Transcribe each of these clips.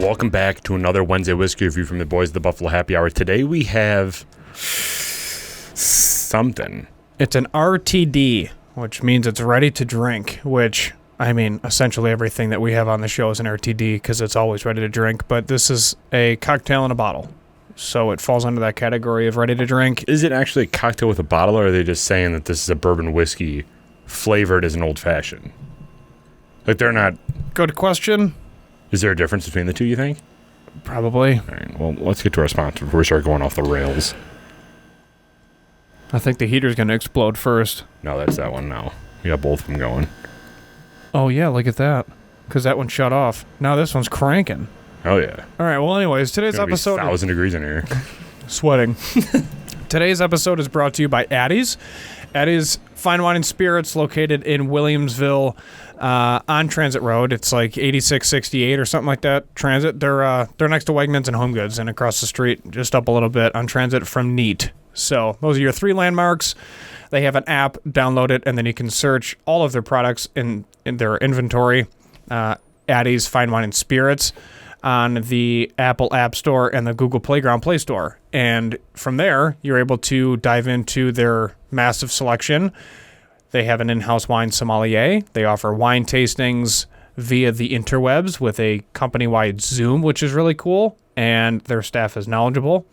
welcome back to another Wednesday whiskey review from the boys of the Buffalo Happy Hour. Today we have something. It's an RTD, which means it's ready to drink, which, I mean, essentially everything that we have on the show is an RTD because it's always ready to drink, but this is a cocktail in a bottle. So it falls under that category of ready to drink. Is it actually a cocktail with a bottle, or are they just saying that this is a bourbon whiskey flavored as an old fashioned? Like, they're not... Good question. Is there a difference between the two, you think? Probably. All right, well, let's get to our sponsor before we start going off the rails. I think the heater's going to explode first. No, that's that one now. We got both of them going. Oh, yeah, look at that. Because that one shut off. Now this one's cranking. Oh, yeah. All right, well, anyways, today's It's gonna episode... be 1,000 degrees in here. Sweating. Today's episode is brought to you by Addie's. Addie's Fine Wine and Spirits, located in Williamsville on Transit Road. It's like 8668 or something like that. Transit. They're next to Wegmans and Home Goods, and across the street, just up a little bit on Transit from Neat. So those are your three landmarks. They have an app. Download it, and then you can search all of their products in their inventory. Addie's Fine Wine and Spirits on the Apple App Store and the Google Playground Play Store. And from there, you're able to dive into their massive selection. They have an in-house wine sommelier. They offer wine tastings via the interwebs with a company-wide Zoom, which is really cool. And their staff is knowledgeable.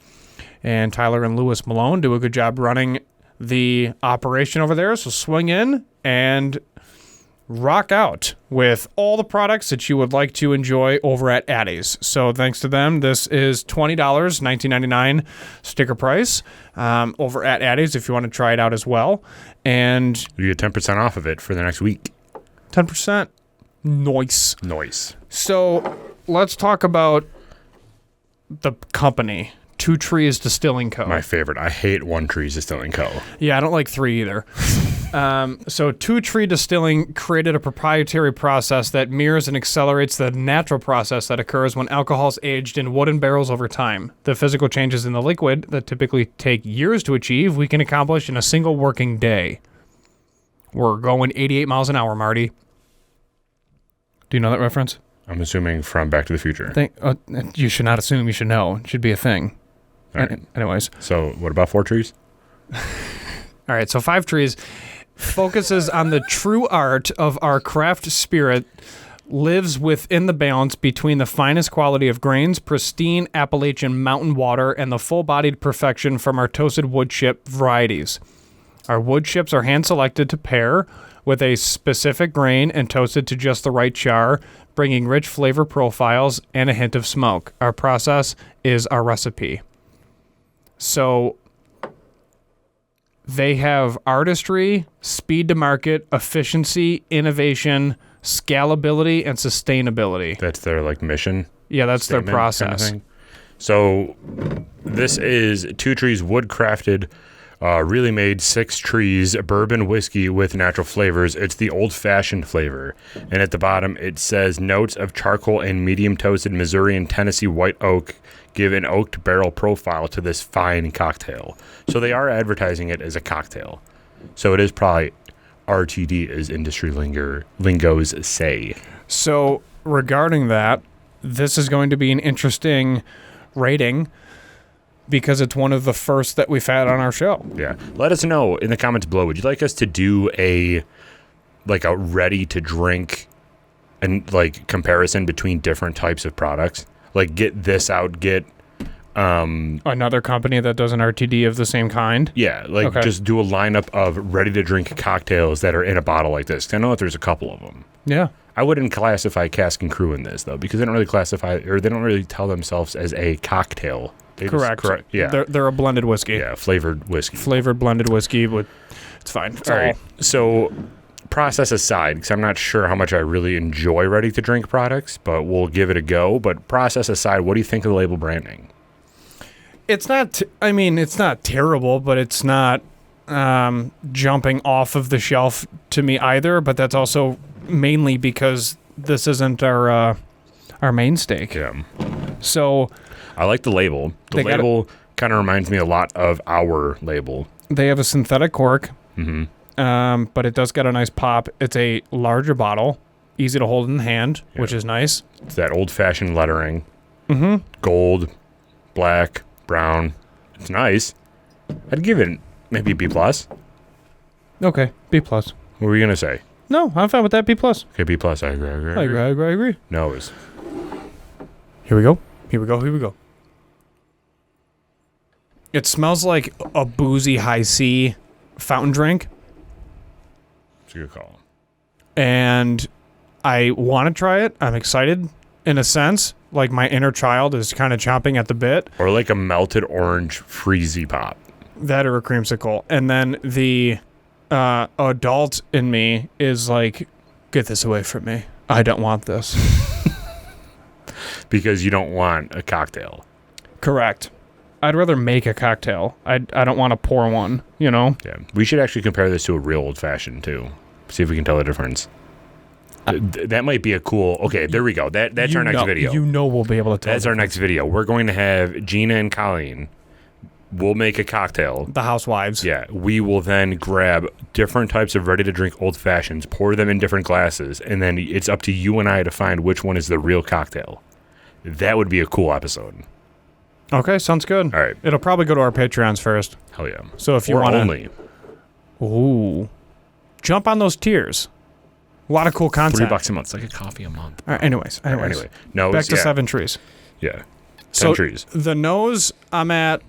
And Tyler and Lewis Malone do a good job running the operation over there. So swing in and rock out with all the products that you would like to enjoy over at Addie's. So thanks to them, this is $20, $19.99 sticker price over at Addie's if you want to try it out as well. And You get 10% off of it for the next week. 10%. Nice. Nice. So let's talk about the company, Two Trees Distilling Co. My favorite. I hate One Trees Distilling Co. Yeah, I don't like three either. So Two Tree Distilling created a proprietary process that mirrors and accelerates the natural process that occurs when alcohol is aged in wooden barrels over time. The physical changes in the liquid that typically take years to achieve, we can accomplish in a single working day. We're going 88 miles an hour, Marty. Do you know that reference? I'm assuming from Back to the Future. You should not assume. You should know. It should be a thing. All right. Anyways. So what about 4 trees? All right, so 5 Trees focuses on the true art of our craft spirit, lives within the balance between the finest quality of grains, pristine Appalachian mountain water, and the full-bodied perfection from our toasted wood chip varieties. Our wood chips are hand-selected to pair with a specific grain and toasted to just the right char, bringing rich flavor profiles and a hint of smoke. Our process is our recipe. So they have artistry, speed to market, efficiency, innovation, scalability, and sustainability. That's their mission. Yeah, that's their process. Kind of so this is 2 Trees wood crafted, really made 6 trees bourbon whiskey with natural flavors. It's the old fashioned flavor. And at the bottom it says notes of charcoal and medium toasted Missouri and Tennessee white oak give an oaked barrel profile to this fine cocktail. So they are advertising it as a cocktail. So it is probably RTD, as industry lingos say. So regarding that, this is going to be an interesting rating because it's one of the first that we've had on our show. Yeah. Let us know in the comments below. Would you like us to do a ready to drink and comparison between different types of products? Get this out, get another company that does an RTD of the same kind? Yeah, just do a lineup of ready-to-drink cocktails that are in a bottle like this. 'Cause I know that there's a couple of them. Yeah. I wouldn't classify Cask and Crew in this, though, because they don't really classify, or they don't really tell themselves as a cocktail. Correct. Yeah. They're a blended whiskey. Yeah, flavored whiskey. Flavored blended whiskey, but it's fine. All right. So process aside, because I'm not sure how much I really enjoy ready-to-drink products, but we'll give it a go. But process aside, what do you think of the label branding? It's not, it's not terrible, but it's not jumping off of the shelf to me either. But that's also mainly because this isn't our mainstay. Yeah. So I like the label. The label kind of reminds me a lot of our label. They have a synthetic cork. Mm-hmm. But it does get a nice pop. It's a larger bottle, easy to hold in the hand, which is nice. It's that old-fashioned lettering. Gold, black, brown. It's nice. I'd give it maybe a B plus. Okay, B plus. What were you gonna say? No, I'm fine with that. B plus. Okay, B plus. I agree. I agree. Nose. Here we go. It smells like a boozy high C fountain drink, It's a good call. and I want to try it. I'm excited in a sense. Like my inner child is kind of chomping at the bit. Or like a melted orange freezy pop. That or a creamsicle. And then the adult in me is like, get this away from me. I don't want this. Because you don't want a cocktail. Correct. I'd rather make a cocktail. I don't want to pour one, you know? Yeah. We should actually compare this to a real old fashioned too. See if we can tell the difference. That might be a cool. Okay, there we go. That's our next video. You know we'll be able to tell. That's our next video. We're going to have Gina and Colleen. We'll make a cocktail. The housewives. Yeah. We will then grab different types of ready to drink old fashions, pour them in different glasses, and then it's up to you and I to find which one is the real cocktail. That would be a cool episode. Okay, sounds good. All right. It'll probably go to our Patreons first. Hell yeah. So if you or want only. Ooh. Jump on those tiers. A lot of cool content. $3 a month. It's like a coffee a month. All right, anyways. Anyway. No, Back to 7 trees. Yeah. 10 So trees. the nose, I'm at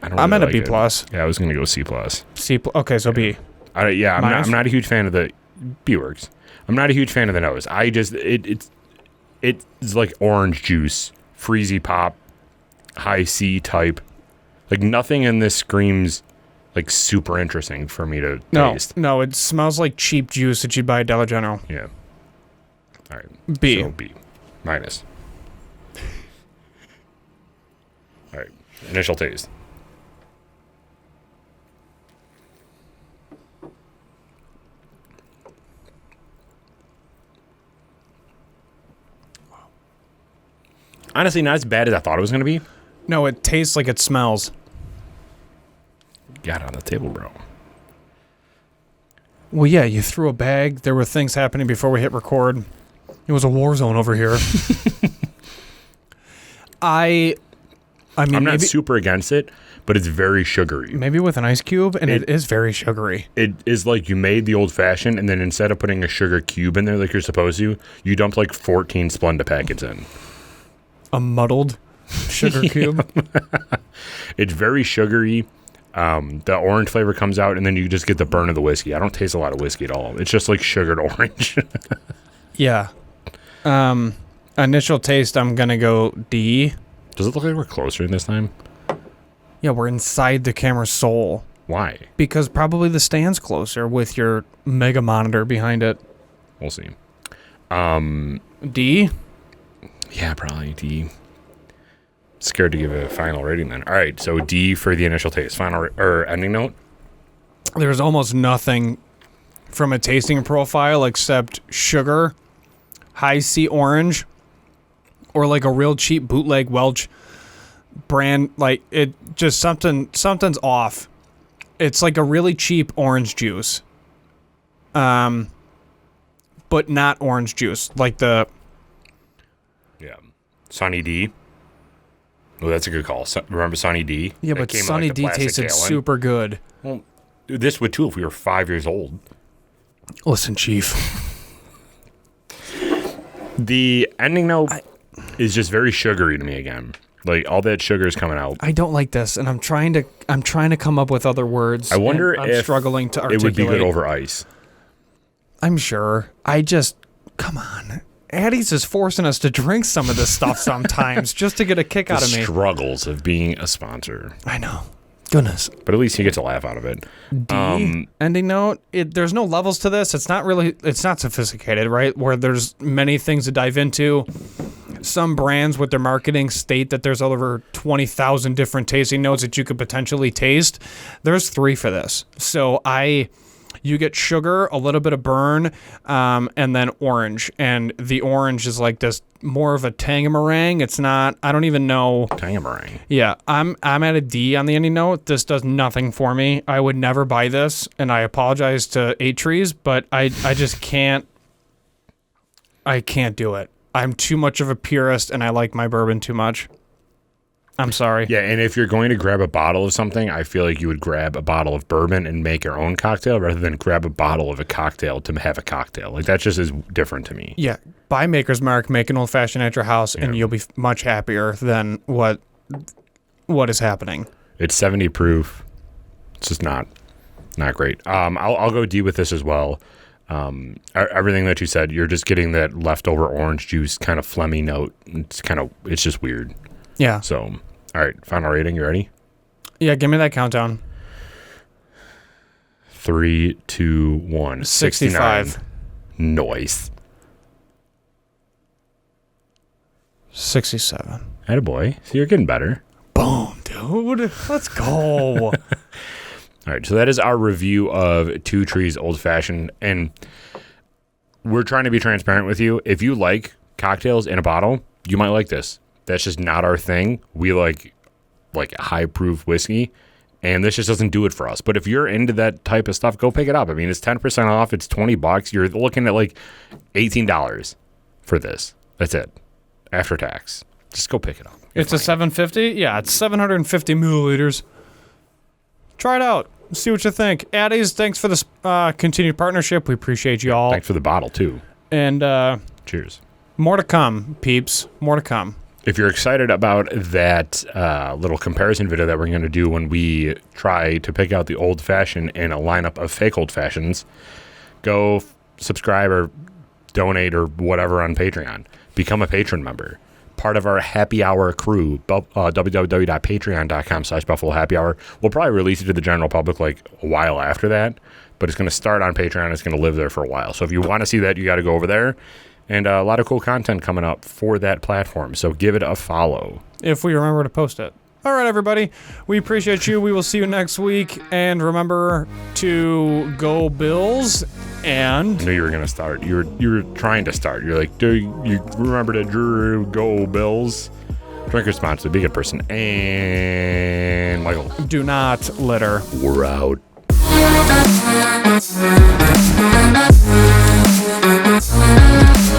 I'm at a B plus. Yeah, I was going to go C plus. Okay, so B. I'm not a huge fan of the B works. I'm not a huge fan of the nose. I just it's like orange juice, freezy pop, high C type. Like nothing in this screams like super interesting for me to taste. No, it smells like cheap juice that you'd buy at Dollar General. Yeah. All right. B. So B minus. All right. Initial taste. Honestly, not as bad as I thought it was going to be. No, it tastes like it smells. Got it on the table, bro. Well, yeah, you threw a bag. There were things happening before we hit record. It was a war zone over here. I mean, I'm not super against it, but it's very sugary. Maybe with an ice cube, and it is very sugary. It is like you made the old fashioned, and then instead of putting a sugar cube in there like you're supposed to, you dumped like 14 Splenda packets in. A muddled sugar cube. It's very sugary. The orange flavor comes out, and then you just get the burn of the whiskey. I don't taste a lot of whiskey at all. It's just like sugared orange. Yeah. Initial taste, I'm going to go D. Does it look like we're closer this time? Yeah, we're inside the camera's soul. Why? Because probably the stand's closer with your mega monitor behind it. We'll see. D? Yeah, probably D. Scared to give a final rating then. All right, so D for the initial taste. Final or ending note? There's almost nothing from a tasting profile except sugar, high C orange, or like a real cheap bootleg Welch brand. Like it just something's off. It's like a really cheap orange juice. But not orange juice. Like the Sunny D. Oh, that's a good call. Remember Sunny D? Yeah, That but came in, Sunny like, the D plastic tasted gallon. super good. Well, this would too if we were 5 years old. Listen, Chief. The ending note is just very sugary to me again. Like all that sugar is coming out. I don't like this, and I'm trying to come up with other words. I wonder and I'm if struggling to articulate. it would be good over ice. I'm sure. Come on. Addie's is forcing us to drink some of this stuff sometimes just to get a kick out of me. Struggles of being a sponsor. I know. Goodness. But at least he gets a laugh out of it. D, ending note. There's no levels to this. It's not sophisticated, right? Where there's many things to dive into. Some brands with their marketing state that there's over 20,000 different tasting notes that you could potentially taste. There's 3 for this. So you get sugar, a little bit of burn, and then orange. And the orange is like this more of a tangamarang. It's not, I don't even know. Tangamarang. Yeah, I'm at a D on the ending note. This does nothing for me. I would never buy this, and I apologize to 8 Trees, but I just can't. I can't do it. I'm too much of a purist and I like my bourbon too much. I'm sorry. Yeah, and if you're going to grab a bottle of something, I feel like you would grab a bottle of bourbon and make your own cocktail rather than grab a bottle of a cocktail to have a cocktail. Like, that just is different to me. Yeah. Buy Maker's Mark, make an old fashioned at your house, and you'll be much happier than what is happening. It's 70 proof. It's just not great. I'll go D with this as well. Everything that you said, you're just getting that leftover orange juice kind of phlegmy note. It's just weird. Yeah. So, all right, final rating. You ready? Yeah, give me that countdown. 3, 2, 1. 65. Noise. 67. Attaboy. So you're getting better. Boom, dude. Let's go. All right, so that is our review of Two Trees Old Fashioned, and we're trying to be transparent with you. If you like cocktails in a bottle, you might like this. That's just not our thing. We like high proof whiskey, and this just doesn't do it for us. But if you're into that type of stuff, go pick it up. I mean, it's 10% off. It's $20. You're looking at like $18 for this. That's it. After tax. Just go pick it up. It's a 750? Yeah, it's 750 milliliters. Try it out. See what you think. Addies, thanks for this continued partnership. We appreciate you all. Thanks for the bottle, too. And cheers. More to come, peeps. More to come. If you're excited about that little comparison video that we're going to do when we try to pick out the old fashioned in a lineup of fake old fashions, go subscribe or donate or whatever on Patreon. Become a patron member. Part of our happy hour crew, www.patreon.com/Buffalo Happy Hour. We'll probably release it to the general public like a while after that, but it's going to start on Patreon. It's going to live there for a while. So if you want to see that, you got to go over there. And a lot of cool content coming up for that platform. So give it a follow. If we remember to post it. All right, everybody. We appreciate you. We will see you next week. And remember to go Bills. And I knew you were going to start. You were trying to start. You're like, do you remember to go Bills? Drink responsibly. Be a good person. And Michael. Do not litter. We're out. We'll be right back.